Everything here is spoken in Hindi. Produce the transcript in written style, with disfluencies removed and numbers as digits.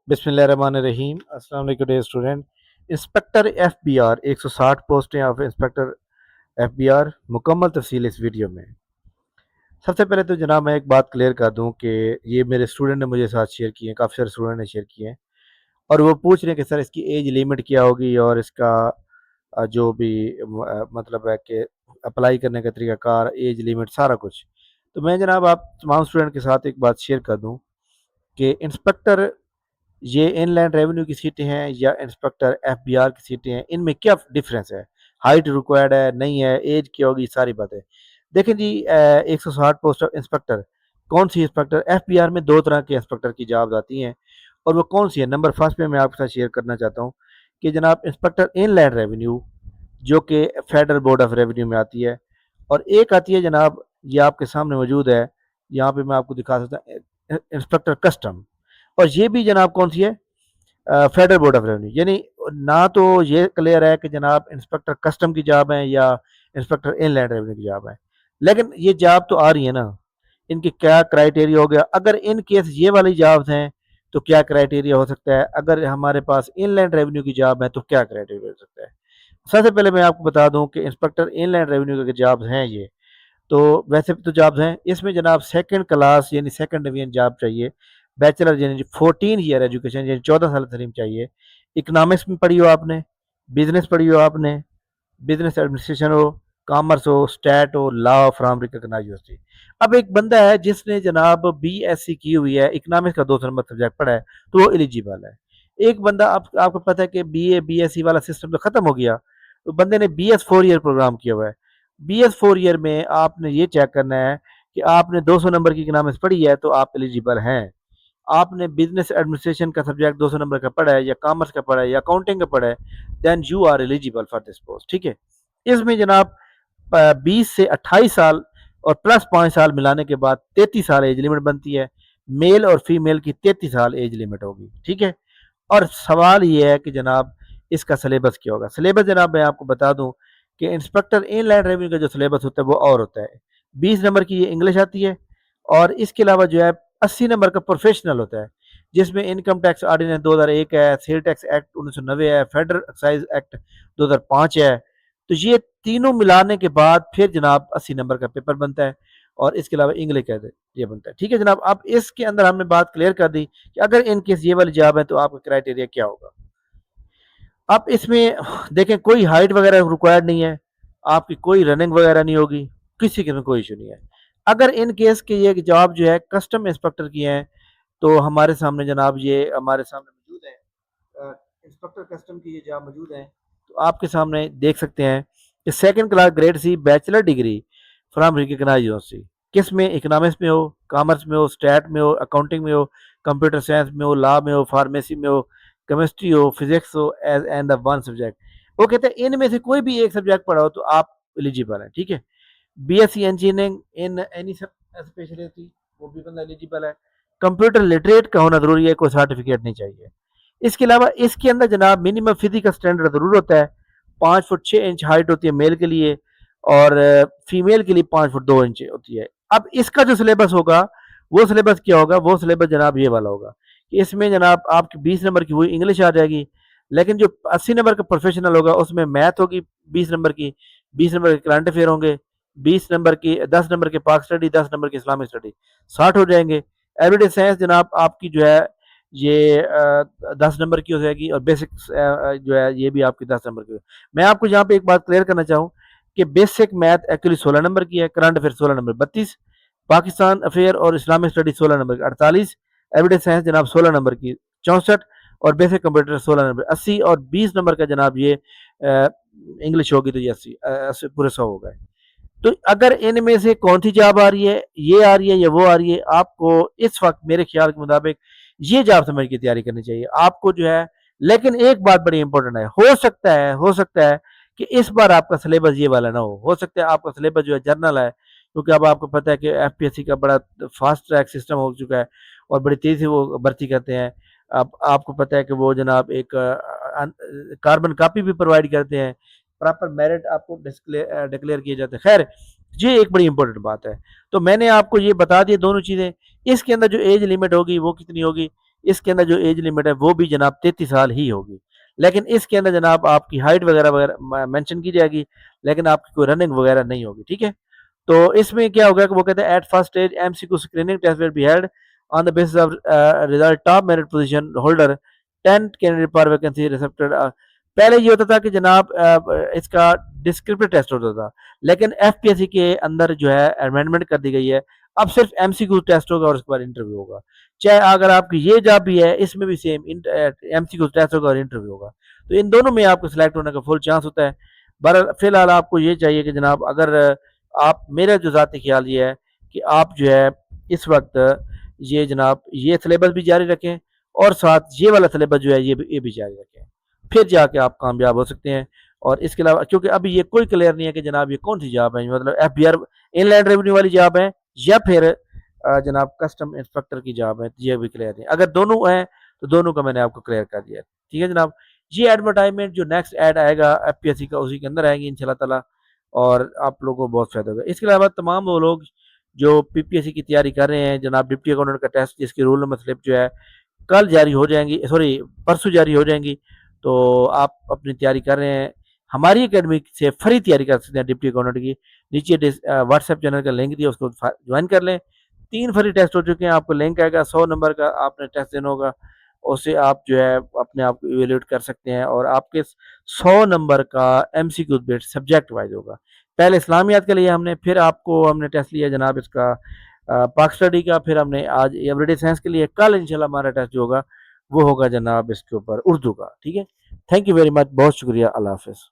बिस्मिल्लाहिर्रहमानिर्रहीम। अस्सलाम वालेकुम डियर स्टूडेंट। इंस्पेक्टर एफबीआर 160 पोस्टें ऑफ इंस्पेक्टर एफबीआर, मुकम्मल तफसील इस वीडियो में। सबसे पहले तो जनाब मैं एक बात क्लियर कर दूं कि ये मेरे स्टूडेंट ने मुझे साथ शेयर किए हैं, काफ़ी सारे स्टूडेंट ने शेयर किए हैं और वो पूछ रहे हैं कि सर इसकी एज लिमिट क्या होगी और इसका जो भी मतलब है कि अप्लाई करने का तरीकाकार, एज लिमिट, सारा कुछ। तो मैं जनाब आप तमाम स्टूडेंट के साथ एक बात शेयर कर दूं कि इंस्पेक्टर, ये इनलैंड रेवेन्यू की सीटें हैं या इंस्पेक्टर एफबीआर की सीटें हैं, इनमें क्या डिफरेंस है? हाइट रिक्वायर्ड है, नहीं है, एज क्या होगी, सारी बातें देखें जी। 160 पोस्ट ऑफ इंस्पेक्टर, कौन सी इंस्पेक्टर? एफबीआर में दो तरह के इंस्पेक्टर की जॉब्स आती हैं और वो कौन सी है? नंबर फर्स्ट पे मैं आपके साथ शेयर करना चाहता हूँ कि जनाब इंस्पेक्टर इनलैंड रेवेन्यू, जो कि फेडरल बोर्ड ऑफ रेवेन्यू में आती है, और एक आती है जनाब, ये आपके सामने मौजूद है, यहाँ पे मैं आपको दिखा सकता हूँ, इंस्पेक्टर कस्टम। और ये भी जनाब कौन सी है? Federal board of revenue. यानी ना तो ये क्लियर है कि जनाब इंस्पेक्टर कस्टम की जॉब है या इंस्पेक्टर इनलैंड रेवेन्यू की जॉब है, लेकिन ये जॉब तो आ रही है ना। इनकी क्या क्राइटेरिया हो गया? अगर इन केस ये वाली जॉब्स हैं तो क्या क्राइटेरिया हो सकता है? अगर हमारे पास इनलैंड रेवेन्यू की जॉब है तो क्या क्राइटेरिया हो सकता है? सबसे पहले मैं आपको बता दूं कि इंस्पेक्टर इनलैंड रेवेन्यू के जॉब्स हैं ये, तो वैसे तो जॉब्स हैं इसमें जनाब, सेकंड क्लास यानी सेकंड डिवीजन जॉब चाहिए, बैचलर यानी 14 ईयर एजुकेशन यानी 14 साल तलीम चाहिए, इकोनॉमिक्स में पढ़ी हो आपने, बिजनेस पढ़ी हो आपने, बिजनेस एडमिनिस्ट्रेशन हो, कॉमर्स हो, स्टैट हो, लॉ फ्रॉम रिकॉग्नाइज्ड यूनिवर्सिटी। अब एक बंदा है जिसने जनाब बीएससी की हुई है, इकोनॉमिक्स का 2 नंबर सब्जेक्ट पढ़ा है, तो वो एलिजिबल है। एक बंदा, आपको पता है कि बीए बीएससी वाला सिस्टम तो खत्म हो गया, तो बंदे ने बीएस 4 ईयर प्रोग्राम किया हुआ है। बीएस 4 ईयर में आपने ये चेक करना है कि आपने 200 नंबर की इकोनॉमिक्स पढ़ी है तो आप एलिजिबल हैं। आपने बिजनेस एडमिनिस्ट्रेशन का सब्जेक्ट 200 नंबर का पढ़ा है या कॉमर्स का पढ़ा है या अकाउंटिंग का पढ़ा है, then you are eligible for this post. ठीक है। इसमें जनाब 20 से 28 साल और प्लस 5 साल मिलाने के बाद 33 साल एज लिमिट बनती है। मेल और फीमेल की 33 साल एज लिमिट होगी। ठीक है। और सवाल ये है कि जनाब इसका सिलेबस क्या होगा? सिलेबस जनाब मैं आपको बता दूं कि इंस्पेक्टर इनलैंड रेवेन्यू का जो सिलेबस होता है वो और होता है। 20 नंबर की ये इंग्लिश आती है और इसके अलावा जो है 80 नंबर का प्रोफेशनल होता है, जिसमें इनकम टैक्स ऑर्डिनेंस 2001 है, सेल टैक्स एक्ट 1990 है, फेडरल एक्साइज एक्ट 2005 है। तो ये तीनों मिलाने के बाद फिर जनाब 80 नंबर का पेपर बनता है और इसके अलावा इंग्लिश का ये बनता है। ठीक है जनाब। अब इसके अंदर हमने बात क्लियर कर दी कि अगर इन केस ये वाली जॉब है तो आपका क्राइटेरिया क्या होगा। अब इसमें देखें, कोई हाइट वगैरह रिक्वायर्ड नहीं है, आपकी कोई रनिंग वगैरह नहीं होगी, किसी के में कोई इशू नहीं है। अगर इन केस के ये जॉब जो है कस्टम इंस्पेक्टर की है, तो हमारे सामने जनाब ये हमारे सामने मौजूद है, इंस्पेक्टर कस्टम की ये जॉब मौजूद है। तो आपके सामने देख सकते हैं कि second class grade C bachelor degree from recognize university, किस में? इकोनॉमिक्स में हो, कॉमर्स में हो, स्टैट में हो, अकाउंटिंग में हो, कंप्यूटर साइंस में हो, लॉ में हो, फार्मेसी में हो, केमिस्ट्री हो, फिजिक्स हो, as and the one subject. वो कहते हैं इनमें से कोई भी एक सब्जेक्ट पढ़ा हो तो आप एलिजिबल हैं। ठीक है। BSc engineering in any speciality, वो भी बंदा एलिजिबल है। कंप्यूटर लिटरेट का होना जरूरी है, कोई सर्टिफिकेट नहीं चाहिए। इसके अलावा इसके अंदर जनाब मिनिमम फिजिकल स्टैंडर्ड जरूर होता है। 5 फुट 6 इंच हाइट होती है मेल के लिए और फीमेल के लिए 5 फुट 2 इंच होती है। अब इसका जो सिलेबस होगा, वो सिलेबस क्या होगा? वो सिलेबस जनाब ये वाला होगा कि इसमें जनाब आपकी 20 नंबर की हुई इंग्लिश आ जाएगी, लेकिन जो 80 नंबर का प्रोफेशनल होगा उसमें मैथ होगी 20 नंबर की, 20 नंबर के करंट अफेयर होंगे, 20 नंबर की, 10 नंबर के पाक स्टडी, 10 नंबर की इस्लामिक स्टडी, 60 हो जाएंगे। एवरीडे साइंस जनाब आपकी जो है ये 10 नंबर की हो जाएगी और बेसिक जो है ये भी आपकी 10 नंबर की। मैं आपको यहाँ पे एक बात क्लियर करना चाहूँ कि बेसिक मैथ एक्चुअली 16 नंबर की है, current affair 16 number 32, Pakistan affair और इस्लामिक स्टडी 16 नंबर की 48, एवरीडे साइंस जनाब 16 नंबर की 64, और बेसिक कंप्यूटर 16 नंबर 80, और 20 नंबर का जनाब ये इंग्लिश होगी तो ये 80 पूरे 100 हो गए। तो अगर इनमें से कौन सी जॉब आ रही है, ये आ रही है या वो आ रही है, आपको इस वक्त मेरे ख्याल के मुताबिक ये जॉब समझ की तैयारी करनी चाहिए आपको जो है। लेकिन एक बात बड़ी इंपॉर्टेंट है, हो सकता है कि इस बार आपका सिलेबस ये वाला ना हो सकता है आपका सिलेबस जो है जर्नल है, क्योंकि अब आपको पता है कि एफपीएससी का बड़ा फास्ट ट्रैक सिस्टम हो चुका है और बड़ी तेजी से वो भर्ती करते हैं। अब आपको पता है कि वो जनाब एक कार्बन कॉपी भी प्रोवाइड करते हैं, प्रॉपर मेरिट आपको डिक्लेयर किए जाते हैं। खैर, ये एक बड़ी इंपॉर्टेंट बात है। तो मैंने आपको ये बता दी दोनों चीज़ें। इसके अंदर जो एज लिमिट होगी वो कितनी होगी? इसके अंदर जो एज लिमिट है वो भी जनाब 33 साल ही होगी। लेकिन इसके अंदर जनाब आपकी हाइट वगैरह वगैरह मेंशन की जाएगी, लेकिन आपकी कोई रनिंग वगैरह नहीं होगी, ठीक है। तो इसमें क्या होगा कि वो कहते हैं at first stage MCQ screening test will be held on the basis of result top merit position holder 10 candidate per vacancy receipted. पहले ये होता था कि जनाब इसका डिस्क्रिप्टिव टेस्ट होता था, लेकिन एफपीएससी के अंदर जो है अमेंडमेंट कर दी गई है, अब सिर्फ एमसीक्यू टेस्ट होगा और उसके बाद इंटरव्यू होगा। चाहे अगर आपकी ये जॉब भी है, इसमें भी सेम एमसीक्यू टेस्ट होगा और इंटरव्यू होगा। तो इन दोनों में आपको सिलेक्ट होने का फुल चांस होता है। बहरहाल फिलहाल आपको ये चाहिए कि जनाब अगर आप, मेरा जो ज़ाती ख्याल ये है कि आप जो है इस वक्त ये जनाब ये सिलेबस भी जारी रखें और साथ ये वाला सिलेबस जो है ये भी जारी रखें, फिर जाके आप कामयाब हो सकते हैं। और इसके अलावा क्योंकि अभी ये कोई क्लियर नहीं है कि जनाब ये कौन सी जॉब है, मतलब एफबीआर इनलैंड रेवेन्यू वाली जॉब है या फिर जनाब कस्टम इंस्पेक्टर की जॉब है, ये भी क्लियर नहीं। अगर दोनों हैं तो दोनों का मैंने आपको क्लियर कर दिया, ठीक है जनाब। ये एडवर्टाइजमेंट जो नेक्स्ट ऐड आएगा एफपीएससी का उसी के अंदर आएगी इंशाल्लाह ताला, और आप लोगों को बहुत फायदा होगा। इसके अलावा तमाम वो लोग जो पीपीएससी की तैयारी कर रहे हैं, जनाब डिप्टी अकाउंटेंट का टेस्ट जिसकी रोल नंबर स्लिप जो है कल जारी हो जाएंगी, सॉरी परसों जारी हो जाएंगी। तो आप अपनी तैयारी कर रहे हैं, हमारी अकेडमी से फ्री तैयारी कर सकते हैं डिप्टी अकाउंटेंट की। नीचे व्हाट्सएप चैनल का लिंक दिया, उसको ज्वाइन कर लें। 3 फ्री टेस्ट हो चुके हैं, आपको लिंक आएगा, 100 नंबर का आपने टेस्ट देना होगा, उससे आप जो है अपने आप को इवेल्यूएट कर सकते हैं और आपके 100 नंबर का एमसीक्यू बेस्ड सब्जेक्ट वाइज होगा। पहले इस्लामियात के लिए हमने, फिर आपको हमने टेस्ट लिया जनाब इसका पाक स्टडी का, फिर हमने आज एवरीडे साइंस के लिए। कल इंशाल्लाह हमारा टेस्ट जो होगा वो होगा जनाब इसके ऊपर उर्दू का, ठीक है। थैंक यू वेरी मच, बहुत शुक्रिया, अल्लाह हाफिज़।